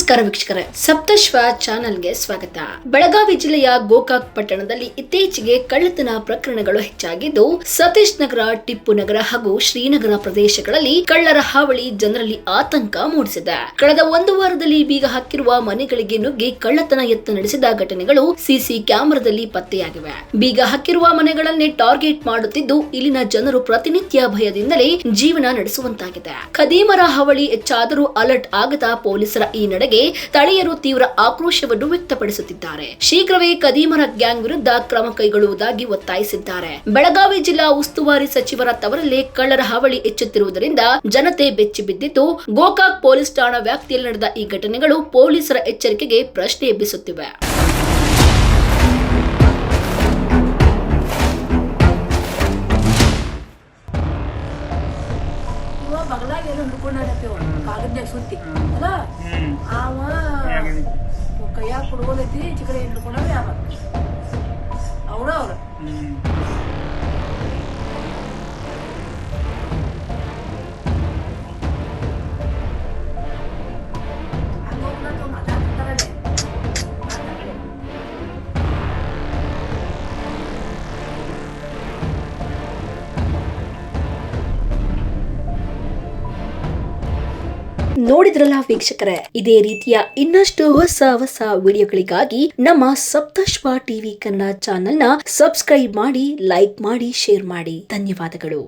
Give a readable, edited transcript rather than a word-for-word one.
ನಮಸ್ಕಾರ ವೀಕ್ಷಕರೇ, ಸಪ್ತಶ್ವ ಚಾನೆಲ್ಗೆ ಸ್ವಾಗತ. ಬೆಳಗಾವಿ ಜಿಲ್ಲೆಯ ಗೋಕಾಕ್ ಪಟ್ಟಣದಲ್ಲಿ ಇತ್ತೀಚೆಗೆ ಕಳ್ಳತನ ಪ್ರಕರಣಗಳು ಹೆಚ್ಚಾಗಿದ್ದು, ಸತೀಶ್ ನಗರ, ಟಿಪ್ಪು ನಗರ ಹಾಗೂ ಶ್ರೀನಗರ ಪ್ರದೇಶಗಳಲ್ಲಿ ಕಳ್ಳರ ಹಾವಳಿ ಜನರಲ್ಲಿ ಆತಂಕ ಮೂಡಿಸಿದೆ. ಕಳೆದ ಒಂದು ವಾರದಲ್ಲಿ ಬೀಗ ಹಾಕಿರುವ ಮನೆಗಳಿಗೆ ನುಗ್ಗಿ ಕಳ್ಳತನ ಯತ್ನ ನಡೆಸಿದ ಘಟನೆಗಳು ಸಿಸಿ ಕ್ಯಾಮೆರಾದಲ್ಲಿ ಪತ್ತೆಯಾಗಿವೆ. ಬೀಗ ಹಾಕಿರುವ ಮನೆಗಳನ್ನೇ ಟಾರ್ಗೆಟ್ ಮಾಡುತ್ತಿದ್ದು, ಇಲ್ಲಿನ ಜನರು ಪ್ರತಿನಿತ್ಯ ಭಯದಿಂದಲೇ ಜೀವನ ನಡೆಸುವಂತಾಗಿದೆ. ಖದೀಮರ ಹಾವಳಿ ಹೆಚ್ಚಾದರೂ ಅಲರ್ಟ್ ಆಗದ ಪೊಲೀಸರ ಈ ನಡೆಗೆ ಸ್ಥಳೀಯರು ತೀವ್ರ ಆಕ್ರೋಶವನ್ನು ವ್ಯಕ್ತಪಡಿಸುತ್ತಿದ್ದಾರೆ. ಶೀಘ್ರವೇ ಖದೀಮರ ಗ್ಯಾಂಗ್ ವಿರುದ್ಧ ಕ್ರಮ ಕೈಗೊಳ್ಳುವುದಾಗಿ ಒತ್ತಾಯಿಸಿದ್ದಾರೆ. ಬೆಳಗಾವಿ ಜಿಲ್ಲಾ ಉಸ್ತುವಾರಿ ಸಚಿವರ ತವರಲ್ಲೇ ಕಳ್ಳರ ಹಾವಳಿ ಹೆಚ್ಚುತ್ತಿರುವುದರಿಂದ ಜನತೆ ಬೆಚ್ಚಿ ಬಿದ್ದಿದ್ದು, ಗೋಕಾಕ್ ಪೊಲೀಸ್ ಠಾಣಾ ವ್ಯಾಪ್ತಿಯಲ್ಲಿ ನಡೆದ ಈ ಘಟನೆಗಳು ಪೊಲೀಸರ ಎಚ್ಚರಿಕೆಗೆ ಪ್ರಶ್ನೆ ಎಬ್ಬಿಸುತ್ತಿವೆ. ಕಾಗದ್ಯಾಗ ಸುತ್ತಿ ಅಲ್ಲ ಅವ ಕೈಯಾಗ ಕುಡ್ಗೋದೈತಿ ಚಿಕ್ಕಡೆ ಹಿಡ್ಕೊಂಡ್ರೆ ಯಾವ ಅವ್ರು ಮಾತಾಡ್ತಾರೇ. ನೋಡಿದ್ರಲ್ಲ ವೀಕ್ಷಕರೇ, ಇದೇ ರೀತಿಯ ಇನ್ನಷ್ಟು ಹೊಸ ವಿಡಿಯೋಗಳಿಗಾಗಿ ನಮ್ಮ ಸಪ್ತಶ್ವ ಟಿವಿ ಕನ್ನಡ ಚಾನೆಲ್ನ ಸಬ್ಸ್ಕ್ರೈಬ್ ಮಾಡಿ, ಲೈಕ್ ಮಾಡಿ, ಶೇರ್ ಮಾಡಿ. ಧನ್ಯವಾದಗಳು.